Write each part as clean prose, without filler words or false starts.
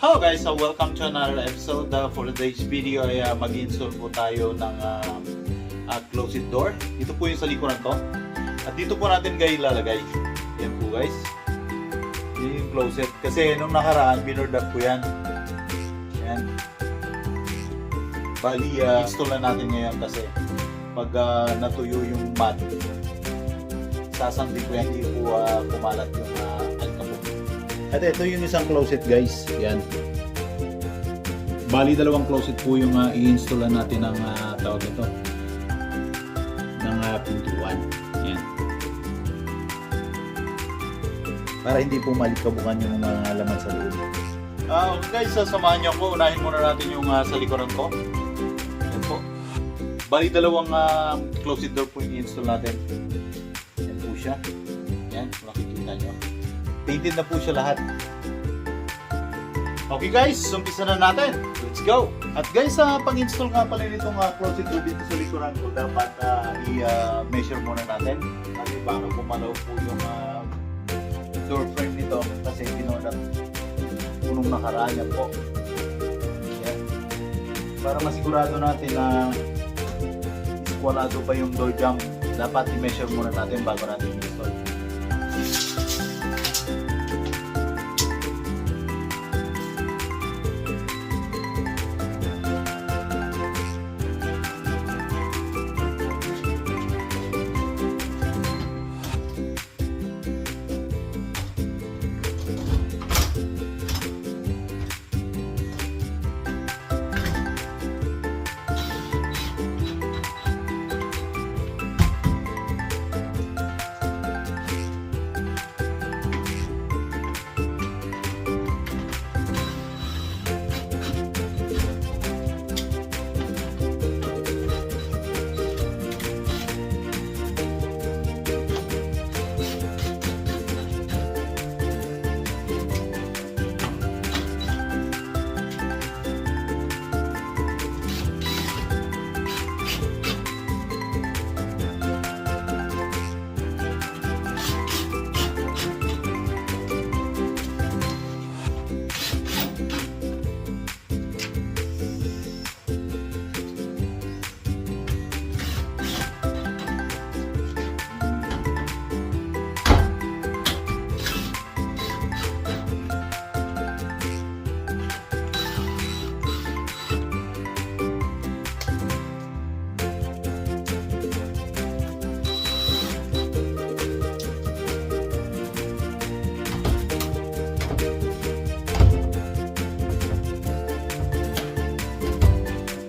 Hello guys, welcome to another episode. For today's video ay mag-install po tayo ng closet door. Ito po yung sa likuran to. At dito po natin guys ilalagay. Yan po guys. Yan yung closet. Kasi nung nakaraan, binordap po yan. Yan. Bali, install na natin ngayon kasi pag natuyo yung mat, sasandi po yan, hindi po kumalat yung alikabok. At ito yung isang closet guys. Yan. Bali dalawang closet po yung i-install natin ng tawag nito. Ng pintuan. Yan. Para hindi po malikabukan yung mga laman sa loob. Okay guys, samahan niyo ako. Unahin muna natin yung sa likuran ko. Yan po. Bali dalawang closet door po yung i-install natin. Yan po siya. Yan, makikita nyo. Painted na po siya lahat. Okay guys, umpisa na natin. Let's go! At guys, pag-install nga pala nitong closet door dito sa likuran ko, dapat i-measure muna natin. Kasi baka pumalaw po yung door frame nito kasi pinorder punong nakaraan yan po. Yan. Para masigurado natin na iskwalado pa yung door jamb, dapat i-measure muna natin bago natin i-install.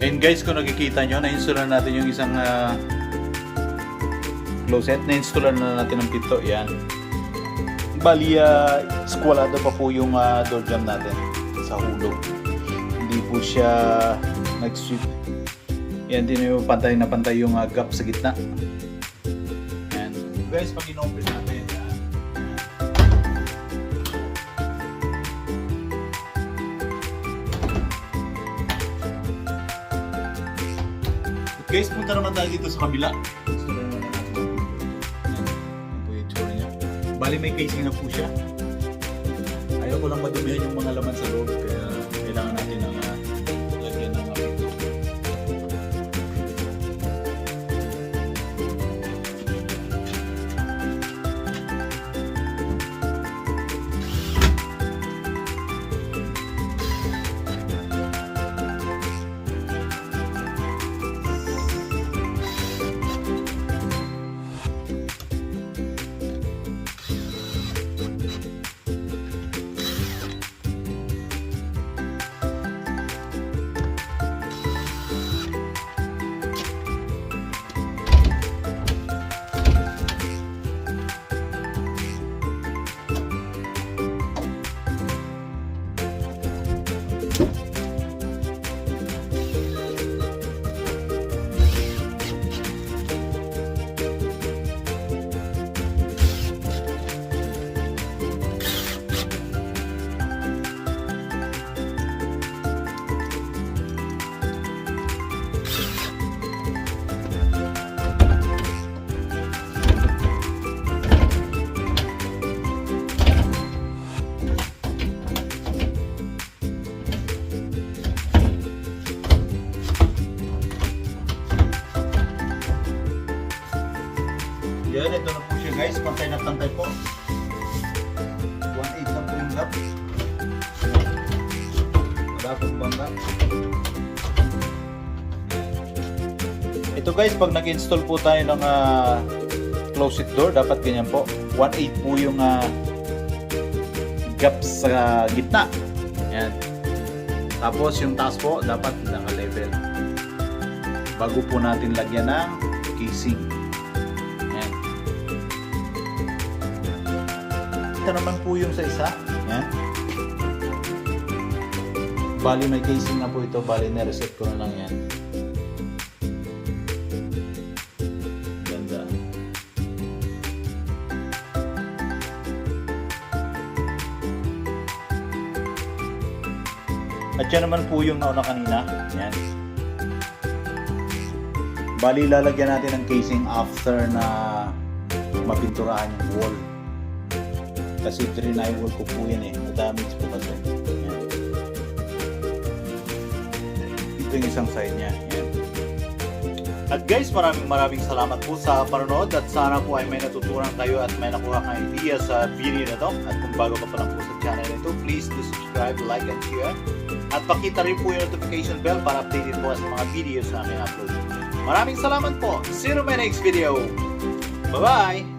And guys, kung nakikita nyo, na-install na natin yung isang closet. Na-install na natin ang pinto. Yan. Bali, squalado pa po yung door jamb natin sa hulog. Hindi po siya nag-sweep. Yan din yung pantay na pantay yung gap sa gitna. Yan. Guys, pag in-open natin, guys, punta naman tayo dito sa kabila. Bali may casing na po siya. Ayaw ko lang madumihan yung mga laman sa loob, kaya kailangan natin ng lagyan ng pinto. Bagong bangga. Ito guys, pag nag-install po tayo ng closet door, dapat ganyan po. 1/8 po yung gap sa gitna. Yan. Tapos yung taas po, dapat naka-level. Bago po natin lagyan ng casing. Yan. Ito naman po yung sa isa. Yan. Bali may casing na po ito. Bali na-reset ko na lang yan. Ganda. At yan naman po yung nauna kanina. Yan. Bali lalagyan natin ng casing after na mapinturahan yung wall. Kasi wall ko po yan eh. Madamage po kasi. Yan. Ito yung isang side niya. Yan. At guys, maraming salamat po sa panonood at sana po ay may natutunan kayo at may nakuha kang idea sa video na to. At kung bago ka pa lang po sa channel nito, please do subscribe, like, and share. At pakita rin po yung notification bell para updated po sa mga videos na aking upload. Maraming salamat po. See you in my next video. Bye-bye!